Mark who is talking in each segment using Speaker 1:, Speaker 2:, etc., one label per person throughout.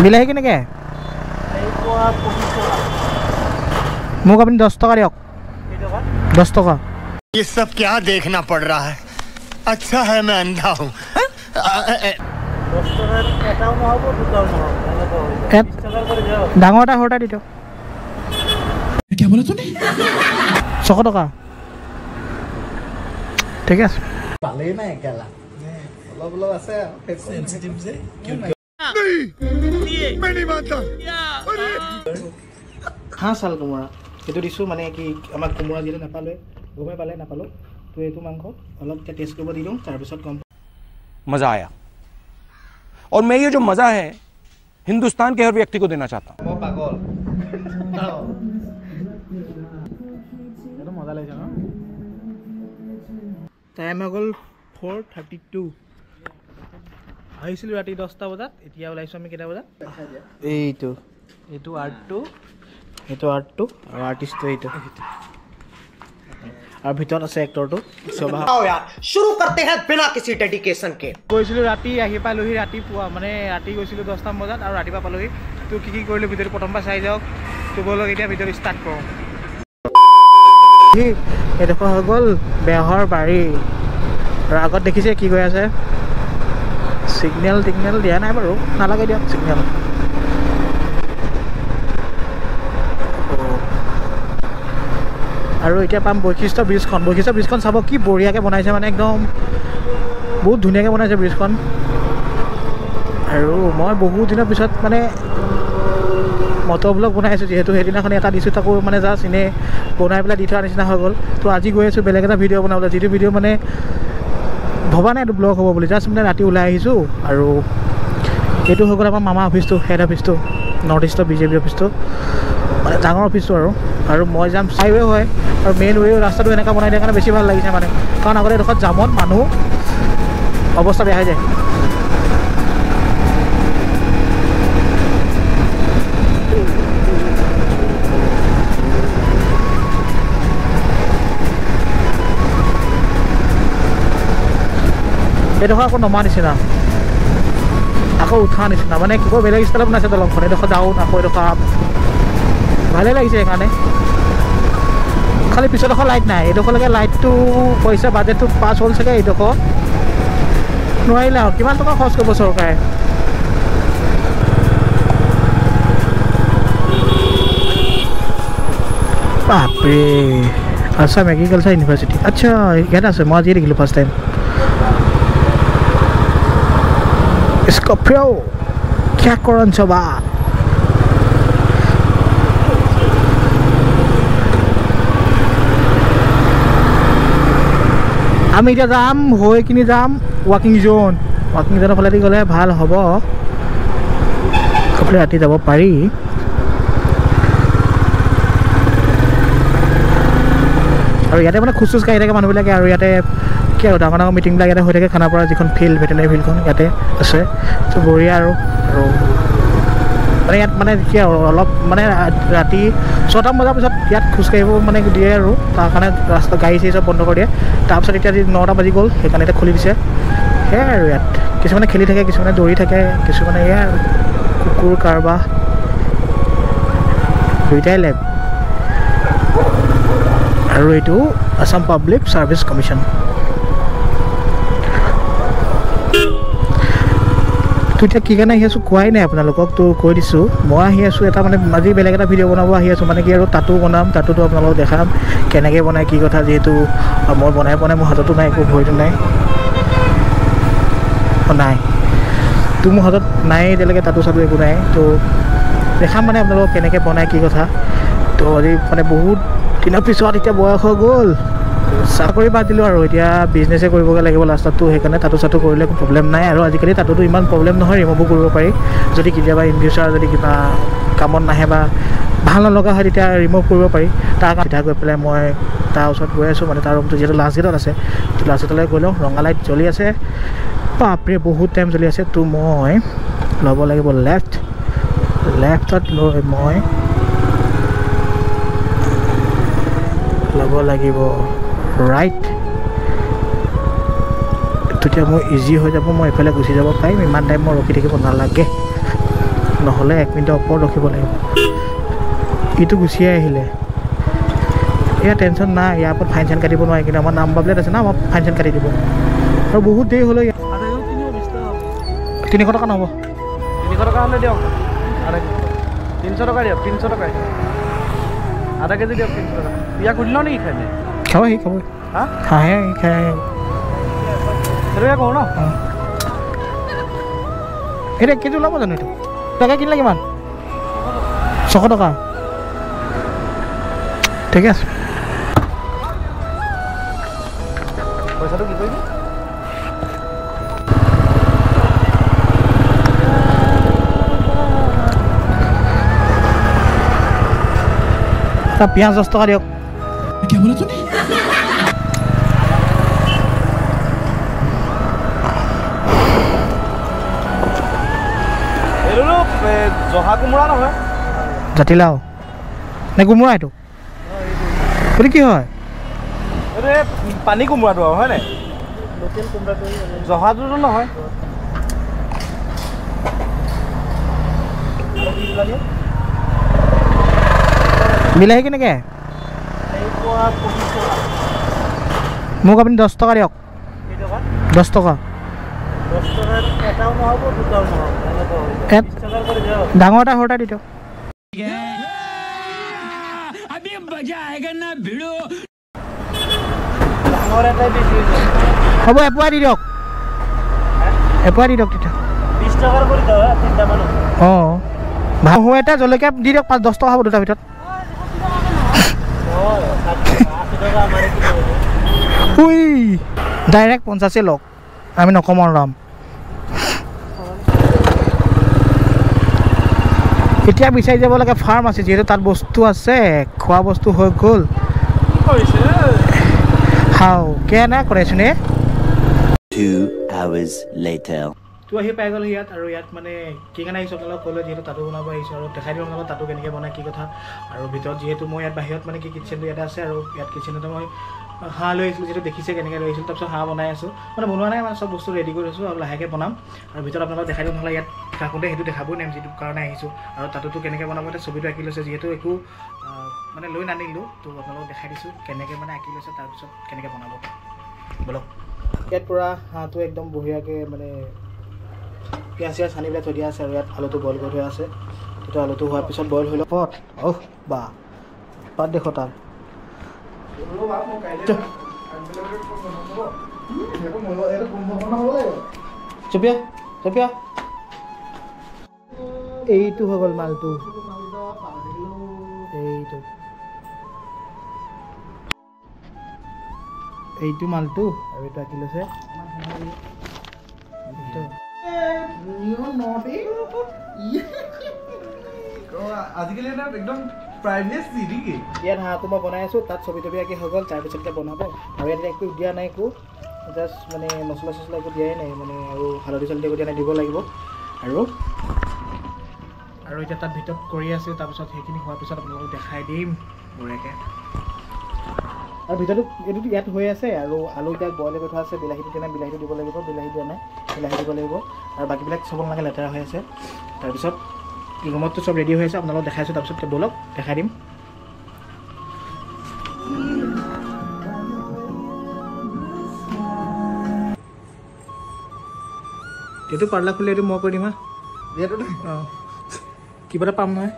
Speaker 1: বিলাহী কেনেকৈ মোক আপুনি 10 টকা দিয়ক 10 টকা
Speaker 2: ये सब क्या देखना पड़ रहा है अच्छा है मैं अंधा हूँ
Speaker 1: ডাঙৰ এটা সৰটা দি দিয়ক क्या बोला तूने 600 টকা ঠিক আছে
Speaker 3: পালেই নাই একেলা অলপ অলপ আছে সেনচিটিভ যে
Speaker 2: मैं नहीं मानता
Speaker 1: হাঁহ চাল কোমোৰা এইটো দিছোঁ মানে কি আমাক কোমোৰা যিটো নাপালে গমে পালে নাপালোঁ তো এইটো মাংস অলপ টেষ্ট কৰিব দি দিওঁ তাৰপিছত কম
Speaker 4: मज़ा आया और मैं ये जो मज़ा है हिंदुस्तान के हर व्यक्ति को देना चाहता हूँ
Speaker 3: পাগল
Speaker 1: এইটো মজা লাগিছে ন টাইম হৈ গ'ল 4:32 আহিছিলোঁ ৰাতি 10টা বজাত এতিয়া ওলাইছোঁ আমি কেইটা বজাত এইটো আৰ্টটো এইটো আৰ্টটো আৰু আৰ্টিষ্টটো এইটো और ভিতৰত আছে এক্টৰটো
Speaker 3: आओ यार शुरू करते हैं बिना किसी डेडिकेशन के
Speaker 1: গৈছিলোঁ ৰাতি আহি পালোহি ৰাতিপুৱা মানে ৰাতি গৈছিলোঁ 10টা বজাত আৰু ৰাতিপুৱা পালোহি তো কি কৰিলোঁ ভিডিঅ'টো প্ৰথমবাৰ চাই যাওক তো বলক এতিয়া ভিডিঅ'টো ষ্টাৰ্ট কৰোঁ এডোখৰ হৈ গ'ল বেহৰ বাৰী আৰু আগত দেখিছে কি গৈ আছে ছিগনেল দিয়া নাই বাৰু নালাগে দিয়ক ছিগনেল আৰু এতিয়া পাম বৈশিষ্ট্য ব্ৰিজখন চাব কি বঢ়িয়াকৈ বনাইছে মানে একদম বহুত ধুনীয়াকৈ বনাইছে ব্ৰিজখন আৰু মই বহুত দিনৰ পিছত মানে মটৰ ব্লগ বনাই আছোঁ যিহেতু সেইদিনাখন এটা দিছোঁ তাকো মানে জাষ্ট এনেই বনাই পেলাই দি থোৱাৰ নিচিনা হৈ গ'ল তো আজি গৈ আছোঁ বেলেগ এটা ভিডিঅ' বনাবলৈ যিটো ভিডিঅ' মানে ভবা নাই এইটো ব্লগ হ'ব বুলি জাষ্ট মানে ৰাতি ওলাই আহিছোঁ আৰু এইটো হৈ গ'ল আমাৰ মামা অফিচটো হেড অফিচটো নৰ্থ ইষ্টৰ বিজেপি অফিচটো মানে ডাঙৰ অফিচটো আৰু মই যাম হাইৱে হয় আৰু মেইন ৱে ৰাস্তাটো এনেকুৱা বনাই দিয়াৰ কাৰণে বেছি ভাল লাগিছে মানে কাৰণ আগতে এডোখৰত জামত মানুহ অৱস্থা বেয়া হৈ যায় এইডোখৰ আকৌ নমা নিচিনা আকৌ উঠা নিচিনা মানে কি কয় বেলেগ ষ্টাইলত বনাইছে দলংখন এইডোখৰ ডাউন আকৌ এইডোখৰ আপ ভালেই লাগিছে সেইকাৰণে খালি পিছৰডোখৰ লাইট নাই এইডোখৰলৈকে লাইটটো পইচা বাজেটটো পাছ হ'ল চাগে এইডোখৰ নোৱাৰিলে আৰু কিমান টকা খৰচ কৰিব চৰকাৰে বাপৰে আছাম এগ্ৰিকালচাৰ ইউনিভাৰ্চিটি আচ্ছা ইয়াত আছে মই আজিয়ে দেখিলোঁ ফাৰ্ষ্ট টাইম Scorpio, क्या करन छबा আমি এতিয়া যাম হৈ কিনি যাম ৱাকিং জোনৰ ফালেদি গ'লে ভাল হ'ব কাপলে ৰাতি যাব পাৰি আৰু ইয়াতে মানে খোজ কাঢ়ি থাকে মানুহবিলাকে আৰু ইয়াতে কি আৰু ডাঙৰ মিটিংবিলাক ইয়াতে হৈ থাকে খানাপাৰা যিখন ফিল্ড ভেটেনেৰী ফিল্ডখন ইয়াতে আছে তো বঢ়িয়া আৰু মানে ইয়াত মানে কি আৰু অলপ মানে ৰাতি 6টা বজাৰ পিছত ইয়াত খোজকাঢ়িব মানে দিয়ে আৰু তাৰ কাৰণে ৰাস্তা গাড়ী চাড়ী চব বন্ধ কৰি দিয়ে তাৰপিছত এতিয়া 9টা বাজি গ'ল সেইকাৰণে এতিয়া খুলি দিছে সেয়াই আৰু ইয়াত কিছুমানে খেলি থাকে কিছুমানে দৌৰি থাকে কিছুমানে এয়াই আৰু কুকুৰ কাৰবাৰ দুইটাই লেব আৰু এইটো আসাম পাব্লিক সাৰ্ভিস কমিশন তো এতিয়া কি কাৰণে আহি আছোঁ কোৱাই নাই আপোনালোকক তো কৈ দিছোঁ মই আহি আছোঁ এটা মানে আজি বেলেগ এটা ভিডিঅ' বনাব আহি আছোঁ মানে কি আৰু তাতো বনাম তাতোতো আপোনালোকক দেখাম কেনেকৈ বনাই কি কথা যিহেতু মই বনাই মোৰ হাততো নাই একো ভয়টো নাই নাই তো মোৰ হাতত নাই এতিয়ালৈকে তাতো চাতো একো নাই তো দেখাম মানে আপোনালোকক কেনেকৈ বনাই কি কথা তো আজি মানে বহুত দিনৰ পিছত এতিয়া বয়স হৈ গ'ল চাকৰি বাদ দিলোঁ আৰু এতিয়া বিজনেছে কৰিবগৈ লাগিব লাষ্টততো সেইকাৰণে তাতো চাতো কৰিলে একো প্ৰব্লেম নাই আৰু আজিকালি তাতোতো ইমান প্ৰব্লেম নহয় ৰিমুভো কৰিব পাৰি যদি কেতিয়াবা ইন ফিউচাৰ যদি কিবা কামত নাহে বা ভাল নলগা হয় তেতিয়া ৰিমুভ কৰিব পাৰি তাৰ কাৰণে গৈ পেলাই মই তাৰ ওচৰত গৈ আছোঁ মানে তাৰ ৰুমটো যিহেতু লাষ্ট গেটত আছে লাষ্ট গেটলৈ গৈ লওঁ ৰঙা লাইট জ্বলি আছে বাপৰে বহুত টাইম জ্বলি আছে তো মই ল'ব লাগিব লেফ্টত লৈ মই ল'ব লাগিব ৰাইট তেতিয়া মোৰ ইজি হৈ যাব, মই এইফালে গুচি যাব পাৰিম, ইমান টাইম মই ৰখি থাকিব নালাগে, নহ'লে 1 মিনিটৰ ওপৰত ৰখিব লাগিব। ইটো গুচিয়ে আহিলে, এয়া টেনশ্যন নাই, ইয়াৰ ওপৰত ফাইন চাইন কাটিব নোৱাৰে, কিন্তু আমাৰ নাম্বাৰ প্লেট আছে না, আমাৰ ফাইন চাইন কাটি দিব। আৰু বহুত দেৰি হ'লে 300 টকা নহ'ব,
Speaker 5: 300 টকা হ'লে দিয়ক, 300 টকা দিয়ক, 300 টকাই আধা কেজি দিয়ক, 300 টকা। ইয়াক সুধি লওঁ নেকি খাই
Speaker 1: খাব সি খাব
Speaker 5: হা
Speaker 1: হাঁহে খাই
Speaker 5: সেইটোকে কওঁ ন।
Speaker 1: এতিয়া কেজি ওলাব জানো? এইটো টকা কিনিলে কিমান? 600 টকা, ঠিকে আছে।
Speaker 5: পইচাটো কি কৰিবি?
Speaker 1: পিঁয়াজ 10 টকা দিয়ক।
Speaker 5: জহা কোমোৰা নহয়,
Speaker 1: জাতিলাও নে কোমোৰা? এইটো এইটো কি হয়?
Speaker 5: এইটো পানী কোমোৰাটো আৰু হয় নাই? লোকেল কোমোৰাটো, জহাটোতো নহয়।
Speaker 1: বিলাহী কেনেকৈ? মোক আপুনি 10 টকা দিয়ক। 10 টকা।
Speaker 5: এটাও নহ'ব, দুটাও নহ'ব,
Speaker 1: ডাঙৰ এটা সৰু এটা দি দিয়ক।
Speaker 5: ডাঙৰ এটাই বেছি
Speaker 1: হ'ব, এপোৱা দি দিয়ক, এপোৱা দি দিয়ক তেতিয়া।
Speaker 5: 20 টকাৰ কৰি দিয়ক, 3টামান।
Speaker 1: অঁ, সৰু এটা জলকীয়া দি দিয়ক, 5-10 টকা হ'ব দুটাৰ ভিতৰত। উই ডাইৰেক্ট 50 লওক, আমি নকম আৰু দাম। এতিয়া বিচাৰি যাব লাগে ফাৰ্মাচী, যিহেতু তাত বস্তু আছে, খোৱা বস্তু হৈ গ'ল। হাও কেনে কৰাইছোনে।
Speaker 6: 2 hours later.
Speaker 1: তো আহি পাই গ'ল ইয়াত, আৰু ইয়াত মানে কি কাৰণে আহিছোঁ আপোনালোকক ক'লোঁ, যিহেতু তাতো বনাব আহিছোঁ, আৰু দেখাই দিওঁ আপোনালোকক তাতো কেনেকৈ বনায়, কি কথা। আৰু ভিতৰত যিহেতু মই ইয়াত বাহিৰত মানে কি কিটচেনটো ইয়াতে আছে, আৰু ইয়াত কিটচেনতে মই হাঁহ লৈ আহিছিলোঁ, যিহেতু দেখিছে কেনেকৈ লৈ আহিছিলোঁ। তাৰপিছত হাঁহ বনাই আছোঁ, মানে বনোৱা নাই, মানে চব বস্তু ৰেডি কৰি আছোঁ, আৰু লাহেকৈ বনাম। আৰু ভিতৰত আপোনালোকক দেখাই দিওঁ, নহ'লে ইয়াত থাকোঁতে সেইটো দেখাবই নোৱাৰিম, যিটো কাৰণে আহিছোঁ। আৰু তাতোতো কেনেকৈ বনাব, এতিয়া ছবিটো আঁকি লৈছে, যিহেতু একো মানে লৈ নানিলোঁ, তো আপোনালোকক দেখাই দিছোঁ কেনেকৈ মানে আঁকি লৈছে, তাৰপিছত কেনেকৈ বনাব বলক। ইয়াত পূৰা হাঁহটো একদম বঢ়িয়াকৈ মানে পিঁয়াজ চিয়াজ সানি পেলাই থৈ দিয়া আছে, আৰু ইয়াত আলুটো বইল কৰি থোৱা আছে। সেইটো আলুটো হোৱাৰ পিছত বইল হৈ লওক। পট বা পাত দেখো তাত চপিয়া চপিয়া, এইটো হৈ গ'ল মালটো, এইটো মালটো, আৰু এইটো আঁকি লৈছে।
Speaker 5: আজিকালি একদম প্ৰাইভেচি নেকি?
Speaker 1: ইয়াত হাঁহটো মই বনাই আছোঁ, তাত ছবি তবি আঁকি হৈ গ'ল, তাৰপিছত এতিয়া বনাব। আৰু ইয়াত একো দিয়া নাই, একো জাষ্ট মানে মছলা চছলা একো দিয়াই নাই, মানে আৰু হালধি চালধি একো দিয়া নাই, দিব লাগিব। আৰু এতিয়া তাত ভিতৰত কৰি আছে, তাৰপিছত সেইখিনি হোৱাৰ পিছত আপোনালোকক দেখাই দিম বঢ়িয়াকৈ। আৰু ভিতৰতো এইটোতো ইয়াত হৈ আছে, আৰু আলু এতিয়া বইল কৰি থোৱা আছে, বিলাহীটো দিয়া নাই, বিলাহীটো দিব লাগিব, বিলাহী দিয়া নাই, বিলাহী দিব লাগিব। আৰু বাকীবিলাক চব নালাগে, লেতেৰা হৈ আছে। তাৰপিছত ৰুমততো চব ৰেডি হৈ আছে, আপোনালোকক দেখাইছোঁ, তাৰপিছত ব'লক দেখাই দিম। এইটো পাৰ্লা খুলি এইটো মই কৰি দিম হা, অঁ কিবা এটা পাম নহয়।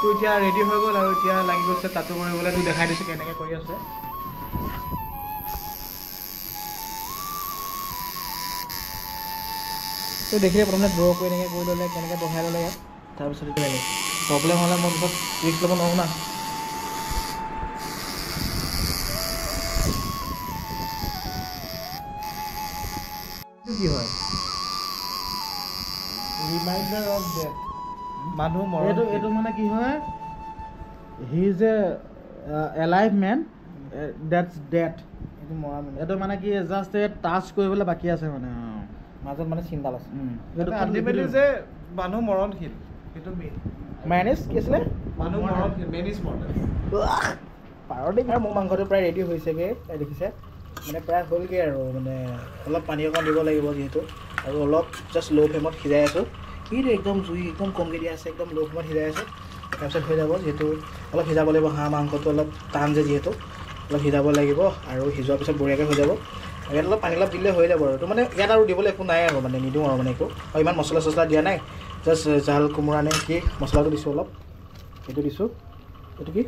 Speaker 1: তো এতিয়া ৰেডি হৈ গ'ল, আৰু এতিয়া লাগি গৈছে তাতো কৰিবলৈ। তো দেখাই দিছোঁ কেনেকৈ কৰি আছে। তো দেখিলে প্ৰথমে ড্ৰ' কৰি এনেকৈ কৰি ল'লে, কেনেকৈ বহাই ল'লে ইয়াত, তাৰপিছত এইটো লাগে প্ৰব্লেম হ'লে মই পিছত ৰিস্ক ল'ব নোৱাৰোঁ না। কি হয় ৰিমাইণ্ডাৰ অফ ডেথ, মানুহ মৰণ। এইটো মানে কি হয়, he is alive man, deaths death. এইটো মৰা মানে, এইটো মানে কি জাষ্ট এই টাচ কৰিবলৈ বাকী আছে মানে। মাজত মানে চিন্তাল আছে
Speaker 5: আল্টিমেটলি যে মানুহ মৰণশীল সেইটো মেইন
Speaker 1: মাইনেছ কি আছিলে
Speaker 5: মানুহ মৰণশীল মেইন ইজ মৰ্টেল
Speaker 1: পাৰৰ দিন আৰু মোৰ মাংসটো প্ৰায় ৰেডি হৈছেগৈ দেখিছে মানে প্ৰায় হ'লগৈ আৰু মানে অলপ পানী অকণ দিব লাগিব যিহেতু আৰু অলপ জাষ্ট ল' ফ্লেমত সিজাই আছোঁ কিন্তু একদম জুই একদম কমকৈ দিয়া আছে একদম ল' ফ্লেমত সিজাই আছোঁ তাৰপিছত হৈ যাব যিহেতু অলপ সিজাব লাগিব হাঁহ মাংসটো অলপ টান যে যিহেতু অলপ সিজাব লাগিব আৰু সিজোৱাৰ পিছত বঢ়িয়াকৈ হৈ যাব ইয়াত অলপ পানী অলপ দিলে হৈ যাব আৰু তো মানে ইয়াত আৰু দিবলৈ একো নাই আৰু মানে নিদিওঁ আৰু মানে একো আৰু ইমান মছলা চছলা দিয়া নাই জাষ্ট জাল কোমোৰা নে কি মছলাটো দিছোঁ অলপ সেইটো দিছোঁ এইটো কি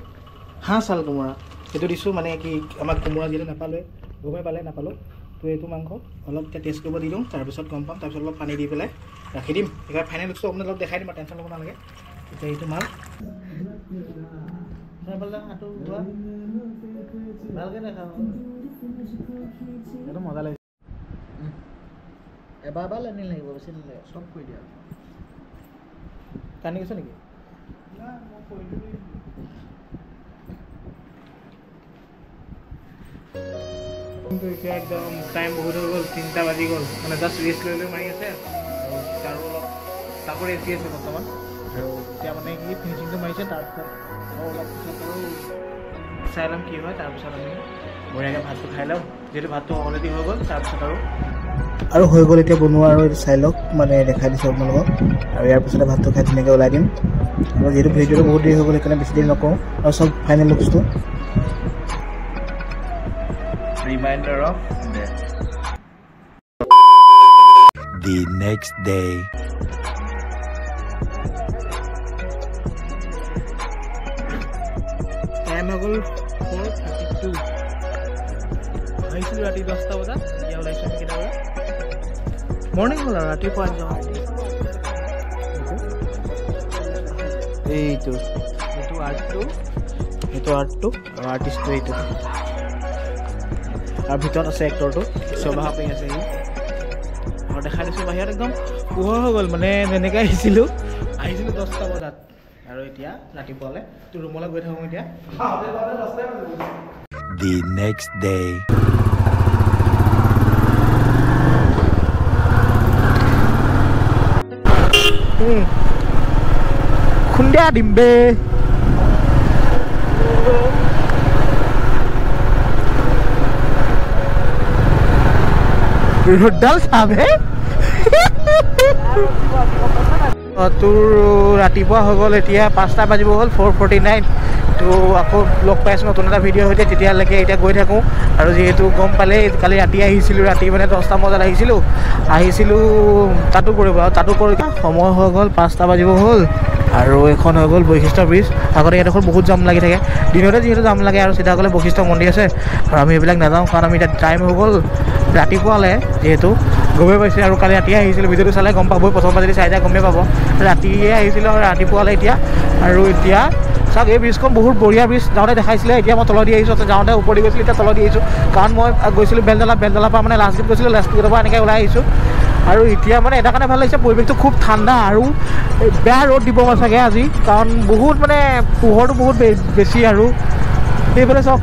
Speaker 1: হাঁহ চাল কোমোৰা সেইটো দিছোঁ মানে কি আমাক কোমোৰা যিহেতু নাপালোৱে গমেই পালে নাপালোঁ তো এইটো মাংস অলপ এতিয়া টেষ্ট কৰিব দি দিওঁ তাৰপিছত গম পাম তাৰপিছত অলপ পানী দি পেলাই ৰাখি দিম একেবাৰে ফাইনেল লুকটো আপোনাক অলপ দেখাই দিম আৰু টেনশ্যন ল'ব নালাগে এতিয়া এইটো মাল ভালকৈ নাখাওঁ এইটো মজা লাগিছে এবাৰ লানি লাগিব বেছি নালাগে
Speaker 5: চব কৈ দিয়া
Speaker 1: কান্দি গৈছে নেকি এতিয়া একদম টাইম বহুত হৈ গ'ল 3টা বাজি গ'ল মানে জাষ্ট ৰেষ্ট লৈ মাৰি আছে আৰু অলপ তাকো ৰেষ্ট দি আছে বৰ্তমান আৰু এতিয়া মানে কি ফিনিচিংটো মাৰিছে তাৰপিছত আৰু অলপ পিছত আৰু চাই ল'ম কি হয় তাৰপিছত আমি বঢ়িয়াকৈ ভাতটো খাই লওঁ যিহেতু ভাতটো অলৰেডি হৈ গ'ল তাৰপিছত আৰু হৈ গ'ল এতিয়া বনোৱা আৰু চাই লওক মানে দেখাই দিছোঁ আপোনালোকক আৰু ইয়াৰ পিছতে ভাতটো খাই ধুনীয়াকৈ ওলাই দিম আৰু যিহেতু ভিডিঅ'টো বহুত দেৰি হৈ গ'ল সেইকাৰণে বেছি দেৰি নকৰোঁ আৰু চব ফাইনেল লুকছটো reminder of
Speaker 6: The next day.
Speaker 1: Time হৈ গ'ল 4:32 আহিছিলোঁ ৰাতি 10টা বজাত এতিয়া ওলাইছোঁ আমি কেইটা বজাত মৰ্ণিং হ'ল আৰু ৰাতিপুৱা যাওঁ এইটো আৰ্টটো আৰু আৰ্টিষ্টটো এইটো আৰু ভিতৰত আছে এক্টৰটো শোভা পাই আছে সি আৰু দেখাই দিছোঁ বাহিৰত একদম পোহৰ হৈ গ'ল মানে যেনেকৈ আহিছিলোঁ 10টা বজাত আৰু এতিয়া ৰাতিপুৱালৈ তোৰ ৰুমলৈ গৈ থাকোঁ এতিয়া
Speaker 6: The next day.
Speaker 1: খুন্দিয়া দিম বে ৰ'দডাল চাবে তোৰ ৰাতিপুৱা হৈ গ'ল এতিয়া 5টা বাজিব হ'ল 4:49 তো আকৌ লগ পাইছোঁ নতুন এটা ভিডিঅ' সৈতে তেতিয়ালৈকে এতিয়া গৈ থাকোঁ আৰু যিহেতু গম পালে কালি ৰাতি আহিছিলোঁ ৰাতি মানে 10টা বজাত আহিছিলোঁ তাতো কৰিব আৰু তাতো কৰি সময় হৈ গ'ল 5টা বাজিব হ'ল আৰু এখন হৈ গ'ল বৈশিষ্ট্য ব্ৰিজ আগতে ইয়াডোখৰ বহুত জাম লাগি থাকে দিনতে যিহেতু জাম লাগে আৰু চিধা গ'লে বৈশিষ্ট্য মন্দিৰ আছে আৰু আমি এইবিলাক নাযাওঁ কাৰণ আমি এতিয়া টাইম হৈ গ'ল ৰাতিপুৱালৈ যিহেতু গমেই পাইছে আৰু কালি ৰাতিয়ে আহিছিলোঁ ভিডিঅ'টো চালে গম পাবই প্ৰথম যদি চাই যায় গমেই পাব ৰাতিয়ে আহিছিলোঁ আৰু ৰাতিপুৱালৈ এতিয়া আৰু এতিয়া চাওক এই ব্ৰিজখন বহুত বঢ়িয়া ব্ৰিজ যাওঁতে দেখাইছিলে এতিয়া মই তলদি আহিছোঁ যাওঁতে ওপৰদি গৈছিলোঁ এতিয়া তলদি আহিছোঁ কাৰণ মই গৈছিলোঁ বেলতলাৰ পৰা মানে লাষ্ট গেট গৈছিলোঁ লাষ্ট গেটৰ পৰা এনেকৈ ওলাই আহিছোঁ আৰু এতিয়া মানে এটা কাৰণে ভাল লাগিছে পৰিৱেশটো খুব ঠাণ্ডা আৰু বেয়া ৰ'দ দিব চাগে আজি কাৰণ বহুত মানে পোহৰটো বহুত বেছি আৰু সেইফালে চাওক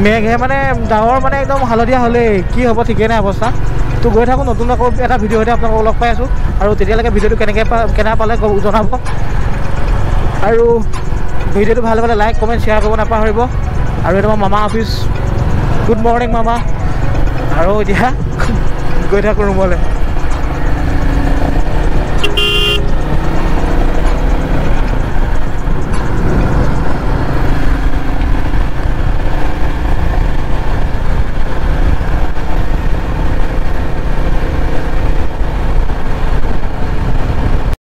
Speaker 1: মেঘে মানে ডাৱৰ মানে একদম হালধীয়া হ'লেই কি হ'ব ঠিকেই নাই অৱস্থা তো গৈ থাকোঁ নতুন আকৌ এটা ভিডিঅ' সৈতে আপোনালোকক লগ পাই আছোঁ আৰু তেতিয়ালৈকে ভিডিঅ'টো কেনেকৈ পালে জনাব আৰু ভিডিঅ'টো ভাল পালে লাইক কমেণ্ট শ্বেয়াৰ কৰিব নাপাহৰিব আৰু এইটো মামা অফিচ গুড মৰ্ণিং মামা আৰু এতিয়া গৈ থাকোঁ ৰুমলৈ